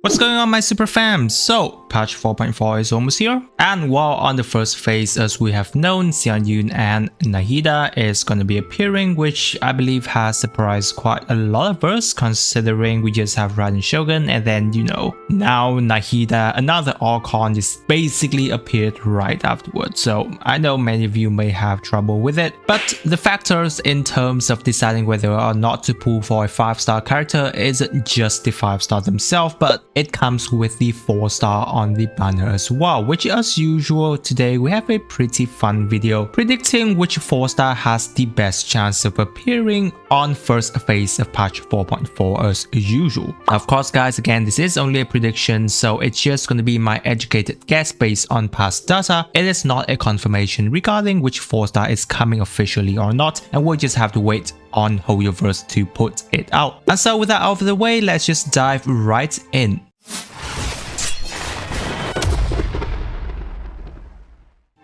What's going on, my super fams? So, patch 4.4 is almost here, and while on the first phase, as we have known, Xianyun and Nahida is going to be appearing, which I believe has surprised quite a lot of us, considering we just have Raiden Shogun, and then, now Nahida, another Archon, just basically appeared right afterwards. So, I know many of you may have trouble with it, but the factors in terms of deciding whether or not to pull for a 5-star character isn't just the 5-star themselves, but it comes with the 4-star on the banner as well, which as usual today we have a pretty fun video predicting which 4-star has the best chance of appearing on first phase of patch 4.4 as usual. Of course guys, again this is only a prediction, so it's just going to be my educated guess based on past data. It is not a confirmation regarding which 4-star is coming officially or not, and we'll just have to wait on Hoyoverse to put it out. And so with that out of the way, let's just dive right in.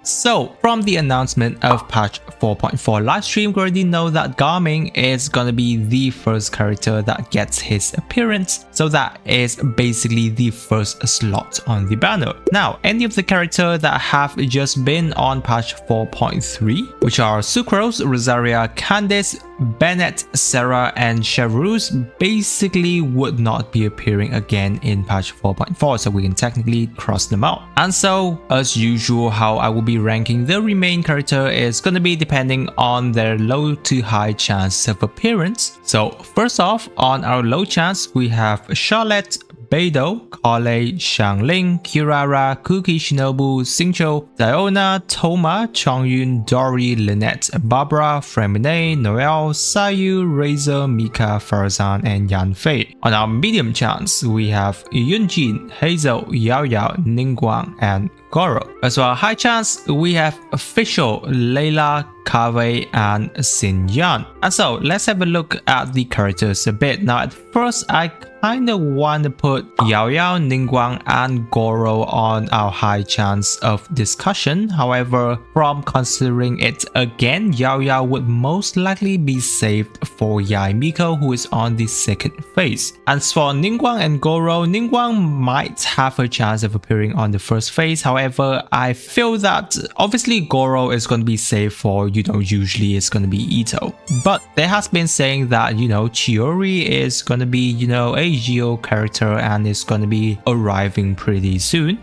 So, from the announcement of patch 4.4 livestream, we already know that Garming is gonna be the first character that gets his appearance, so that is basically the first slot on the banner. Now, any of the characters that have just been on patch 4.3, which are Sucrose, Rosaria, Candice, Bennett, Sarah, and Charus, basically would not be appearing again in patch 4.4, so we can technically cross them out. And so, as usual, how I will be ranking the remaining character is gonna be depending on their low to high chance of appearance. So first off, on our low chance, we have Charlotte, Beidou, Kale, Xiangling, Kirara, Kuki Shinobu, Xingqiu, Diona, Toma, Xianyun, Dory, Lynette, Barbara, Fremine, Noelle, Sayu, Razor, Mika, Farzan, and Yanfei. On our medium chance, we have Yunjin, Hazel, Yao Yao, Ningguang, and Goro. As well, high chance, we have Official, Layla, Kave, and Xianyun. And so, let's have a look at the characters a bit. Now, at first, I kind of want to put Yao Yao, Ningguang, and Goro on our high chance of discussion. However, from considering it again, Yao Yao would most likely be saved for Yae Miko, who is on the second phase. As for Ningguang and Goro, Ningguang might have a chance of appearing on the first phase. However, I feel that obviously Goro is going to be saved for, usually it's going to be Ito. But there has been saying that, Chiori is going to be, a Geo character and is going to be arriving pretty soon.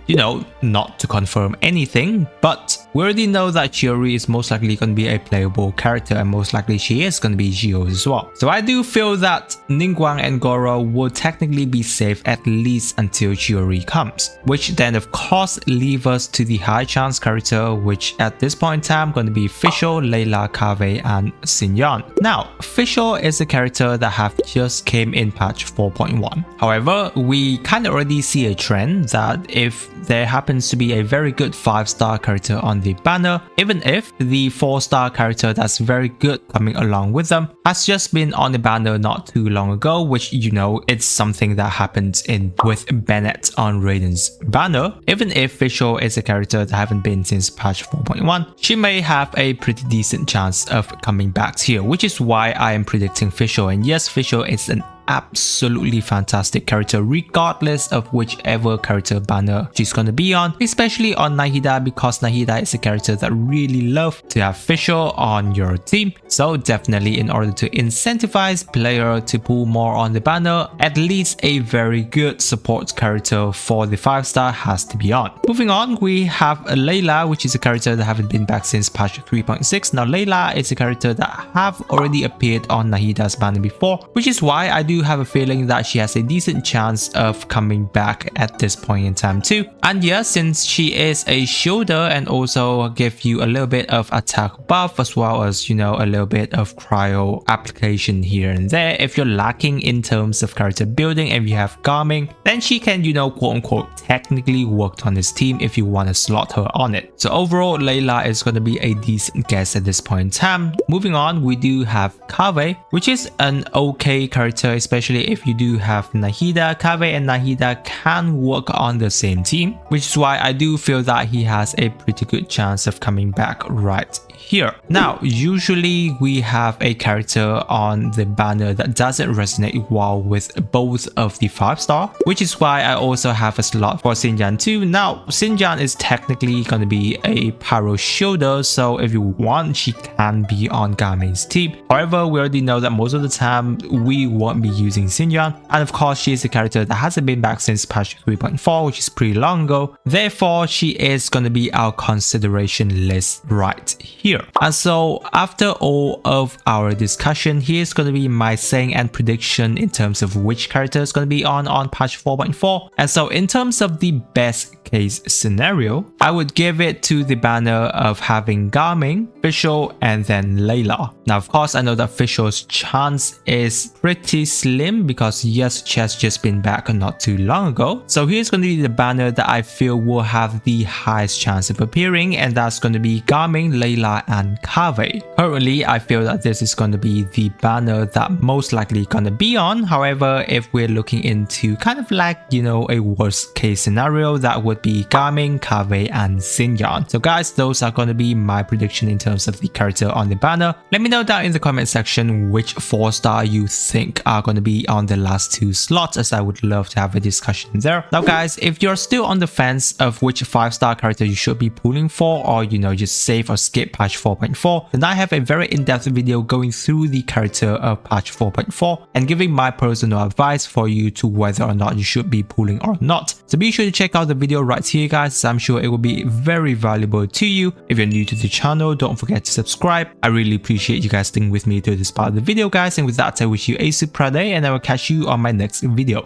Not to confirm anything, but we already know that Chiori is most likely going to be a playable character, and most likely she is going to be Geo as well. So I do feel that Ningguang and Goro will technically be safe at least until Chiori comes, which then of course leave us to the high chance character, which at this point in time going to be Official, Layla, Kave, and Xianyun. Now, Official is a character that have just came in patch 4.1. However, we kind of already see a trend that if there happens to be a very good 5-star character on the banner, even if the 4-star character that's very good coming along with them has just been on the banner not too long ago, which it's something that happens with Bennett on Raiden's banner. Even if Official is a character that haven't been since patch 4.1, she may have a pretty decent chance of coming back here, which is why I am predicting Official. And yes, Official is an absolutely fantastic character regardless of whichever character banner she's gonna be on, especially on Nahida, because Nahida is a character that really love to have Official on your team. So definitely, in order to incentivize player to pull more on the banner, at least a very good support character for the 5-star has to be on. Moving on, we have Layla, which is a character that haven't been back since patch 3.6. Now Layla is a character that have already appeared on Nahida's banner before, which is why I do have a feeling that she has a decent chance of coming back at this point in time too. And yeah, since she is a shielder and also give you a little bit of attack buff as well as a little bit of cryo application here and there, if you're lacking in terms of character building and you have Garming, then she can quote unquote technically work on this team if you want to slot her on it. So overall, Layla is going to be a decent guess at this point in time. Moving on, we do have Kave, which is an okay character, especially if you do have Nahida. Kave and Nahida can work on the same team, which is why I do feel that he has a pretty good chance of coming back right here. Now, usually we have a character on the banner that doesn't resonate well with both of the 5-star, which is why I also have a slot for Xianyun too. Now, Xianyun is technically going to be a Pyro Shielder, so if you want, she can be on Garmin's team. However, we already know that most of the time we won't be using Xianyun, and of course she is a character that hasn't been back since patch 3.4, which is pretty long ago. Therefore, she is going to be our consideration list right here. And so after all of our discussion, here's going to be my saying and prediction in terms of which character is going to be on patch 4.4. And so in terms of the best case scenario, I would give it to the banner of having Garmin, Fischl, and then Layla. Now, of course, I know that Fischl's chance is pretty slim because yes, she has just been back not too long ago. So here's going to be the banner that I feel will have the highest chance of appearing, and that's going to be Garmin, Layla, and Kave. Currently, I feel that this is going to be the banner that most likely going to be on. However, if we're looking into kind of like, you know, a worst case scenario, that would be Garmin, Kave, and Xianyun. So guys, those are going to be my prediction in terms of the character on the banner. Let me know down in the comment section which 4-star you think are going to be on the last 2 slots, as I would love to have a discussion there. Now guys, if you're still on the fence of which 5-star character you should be pulling for, or you know, just save or skip patch 4.4, then I have a very in-depth video going through the character of patch 4.4 and giving my personal advice for you to whether or not you should be pulling or not. So be sure to check out the video right here guys, as I'm sure it will be very valuable to you. If you're new to the channel, don't forget to subscribe. I really appreciate you guys sticking with me to this part of the video guys, and with that I wish you a super day, and I will catch you on my next video.